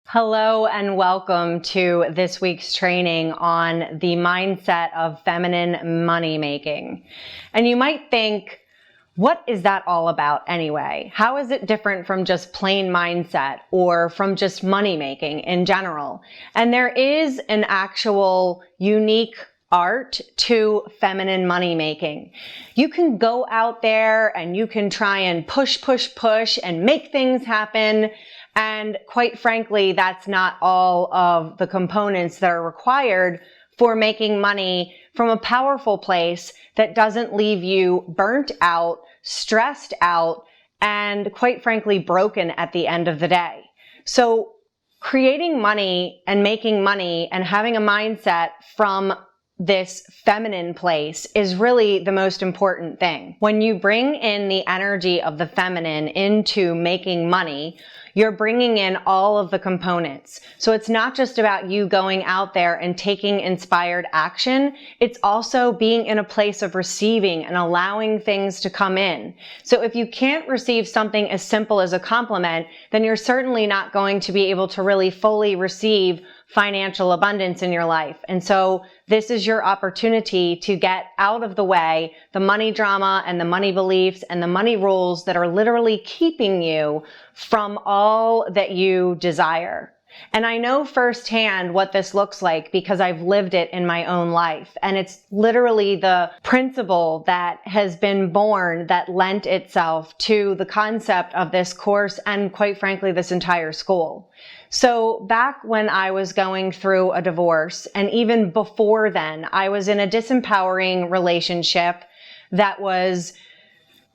Hello and welcome to this week's training on the mindset of feminine money making. And you might think, what is that all about anyway? How is it different from just plain mindset or from just money making in general? And there is an actual unique art to feminine money making. You can go out there and you can try and push and make things happen. And quite frankly, that's not all of the components that are required for making money from a powerful place that doesn't leave you burnt out, stressed out, and quite frankly, broken at the end of the day. So creating money and making money and having a mindset from this feminine place is really the most important thing. When you bring in the energy of the feminine into making money, you're bringing in all of the components. So it's not just about you going out there and taking inspired action. It's also being in a place of receiving and allowing things to come in. So if you can't receive something as simple as a compliment, then you're certainly not going to be able to really fully receive financial abundance in your life. And so this is your opportunity to get out of the way the money drama and the money beliefs and the money rules that are literally keeping you from all that you desire. And I know firsthand what this looks like because I've lived it in my own life. And it's literally the principle that has been born that lent itself to the concept of this course and quite frankly, this entire school. So back when I was going through a divorce, and even before then, I was in a disempowering relationship that was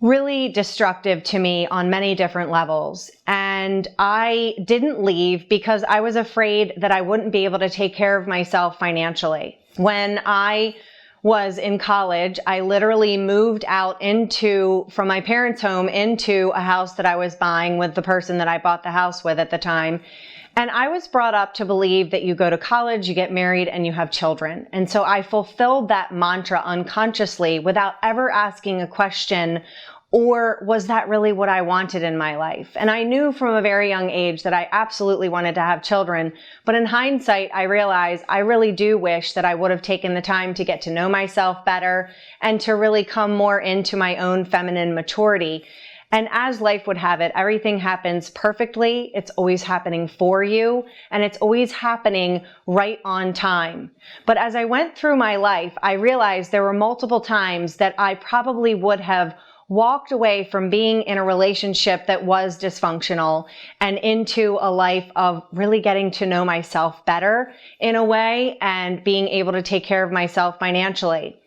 really destructive to me on many different levels. And I didn't leave because I was afraid that I wouldn't be able to take care of myself financially. When I was in college, I literally moved out from my parents' home into a house that I was buying with the person that I bought the house with at the time. And I was brought up to believe that you go to college, you get married, and you have children. And so I fulfilled that mantra unconsciously without ever asking a question, or was that really what I wanted in my life? And I knew from a very young age that I absolutely wanted to have children. But in hindsight, I realized I really do wish that I would have taken the time to get to know myself better and to really come more into my own feminine maturity. And as life would have it, everything happens perfectly. It's always happening for you, and it's always happening right on time. But as I went through my life, I realized there were multiple times that I probably would have walked away from being in a relationship that was dysfunctional and into a life of really getting to know myself better in a way and being able to take care of myself financially.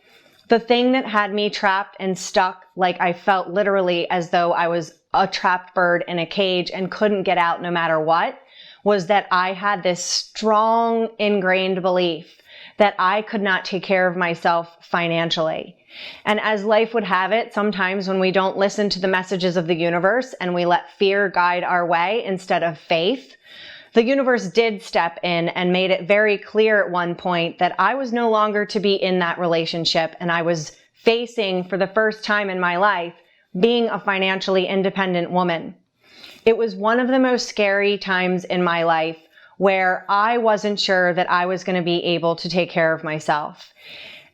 The thing that had me trapped and stuck, like I felt literally as though I was a trapped bird in a cage and couldn't get out no matter what, was that I had this strong ingrained belief that I could not take care of myself financially. And as life would have it, sometimes when we don't listen to the messages of the universe and we let fear guide our way instead of faith, the universe did step in and made it very clear at one point that I was no longer to be in that relationship, and I was facing, for the first time in my life, being a financially independent woman. It was one of the most scary times in my life where I wasn't sure that I was going to be able to take care of myself.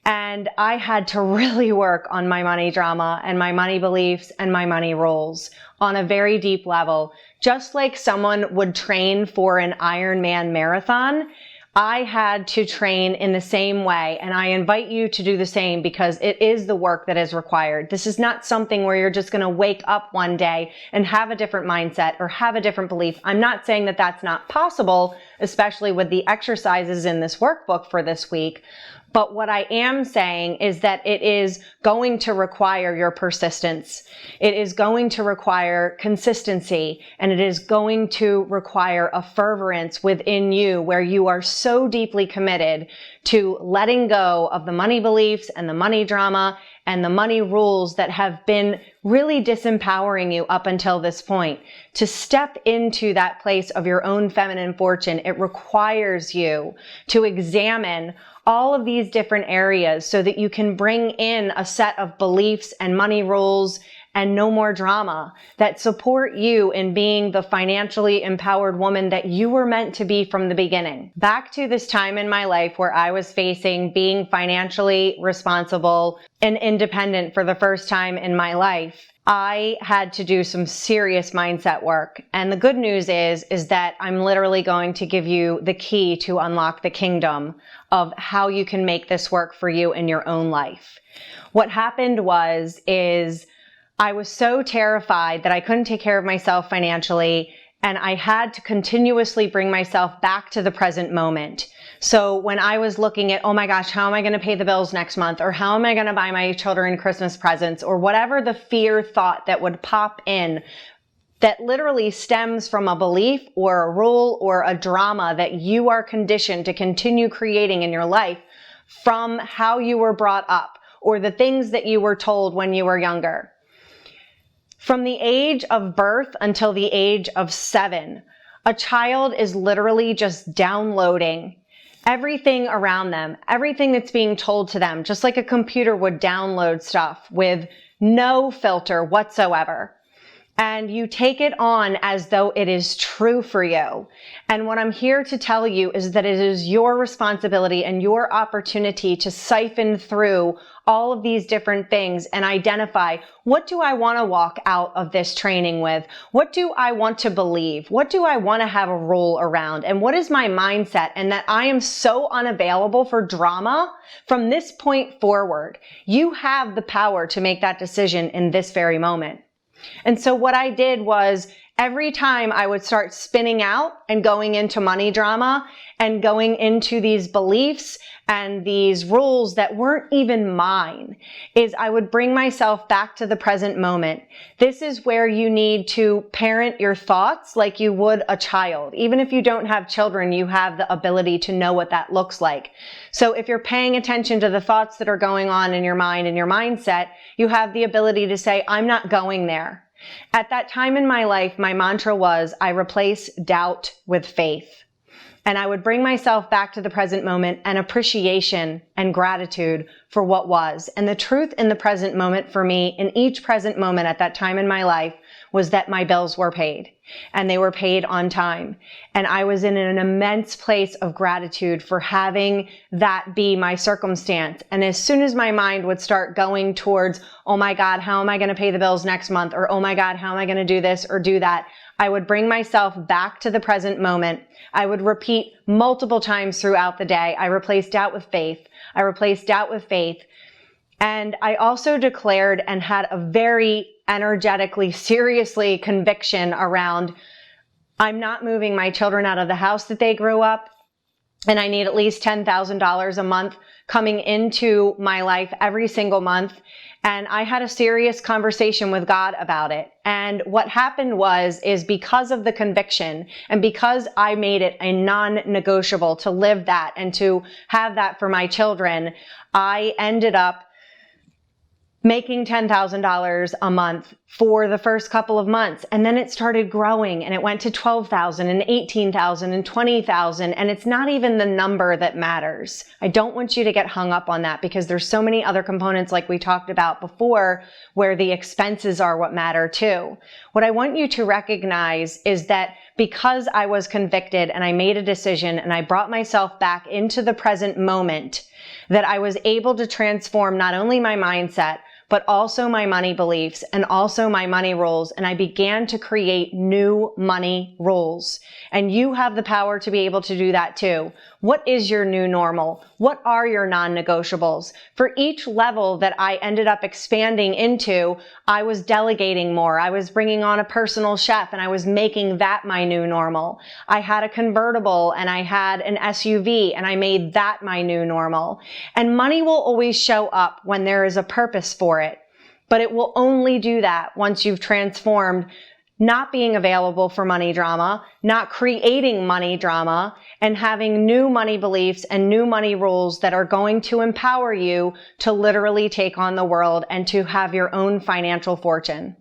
And I had to really work on my money drama and my money beliefs and my money rules on a very deep level. Just like someone would train for an Ironman marathon, I had to train in the same way. And I invite you to do the same because it is the work that is required. This is not something where you're just going to wake up one day and have a different mindset or have a different belief. I'm not saying that that's not possible, especially with the exercises in this workbook for this week. But what I am saying is that it is going to require your persistence. It is going to require consistency, and it is going to require a fervorance within you where you are so deeply committed to letting go of the money beliefs and the money drama and the money rules that have been really disempowering you up until this point. To step into that place of your own feminine fortune, it requires you to examine all of these different areas so that you can bring in a set of beliefs and money rules and no more drama, that support you in being the financially empowered woman that you were meant to be from the beginning. Back to this time in my life where I was facing being financially responsible and independent for the first time in my life, I had to do some serious mindset work. And the good news is that I'm literally going to give you the key to unlock the kingdom of how you can make this work for you in your own life. What happened is I was so terrified that I couldn't take care of myself financially, and I had to continuously bring myself back to the present moment. So when I was looking at, oh my gosh, how am I going to pay the bills next month? Or how am I going to buy my children Christmas presents? Or whatever the fear thought that would pop in that literally stems from a belief or a rule or a drama that you are conditioned to continue creating in your life from how you were brought up or the things that you were told when you were younger. From the age of birth until the age of 7, a child is literally just downloading everything around them, everything that's being told to them, just like a computer would download stuff with no filter whatsoever. And you take it on as though it is true for you. And what I'm here to tell you is that it is your responsibility and your opportunity to siphon through all of these different things and identify, what do I want to walk out of this training with? What do I want to believe? What do I want to have a rule around? And what is my mindset? And that I am so unavailable for drama from this point forward. You have the power to make that decision in this very moment. And so what I did was every time I would start spinning out and going into money drama and going into these beliefs and these rules that weren't even mine, is I would bring myself back to the present moment. This is where you need to parent your thoughts like you would a child. Even if you don't have children, you have the ability to know what that looks like. So if you're paying attention to the thoughts that are going on in your mind and your mindset, you have the ability to say, I'm not going there. At that time in my life, my mantra was, I replace doubt with faith. And I would bring myself back to the present moment and appreciation and gratitude for what was. And the truth in the present moment for me, in each present moment at that time in my life, was that my bills were paid and they were paid on time. And I was in an immense place of gratitude for having that be my circumstance. And as soon as my mind would start going towards, oh my God, how am I going to pay the bills next month? Or, oh my God, how am I going to do this or do that? I would bring myself back to the present moment. I would repeat multiple times throughout the day, I replaced doubt with faith. I replaced doubt with faith. And I also declared and had a very energetically, seriously conviction around, I'm not moving my children out of the house that they grew up, and I need at least $10,000 a month coming into my life every single month. And I had a serious conversation with God about it. And what happened is because of the conviction and because I made it a non-negotiable to live that and to have that for my children, I ended up making $10,000 a month for the first couple of months. And then it started growing and it went to $12,000 and $18,000 and $20,000. And it's not even the number that matters. I don't want you to get hung up on that because there's so many other components like we talked about before where the expenses are what matter too. What I want you to recognize is that because I was convicted and I made a decision and I brought myself back into the present moment, that I was able to transform not only my mindset, but also my money beliefs and also my money rules. And I began to create new money rules. And you have the power to be able to do that too. What is your new normal? What are your non-negotiables? For each level that I ended up expanding into, I was delegating more. I was bringing on a personal chef and I was making that my new normal. I had a convertible and I had an SUV and I made that my new normal. And money will always show up when there is a purpose for it. But it will only do that once you've transformed not being available for money drama, not creating money drama, and having new money beliefs and new money rules that are going to empower you to literally take on the world and to have your own financial fortune.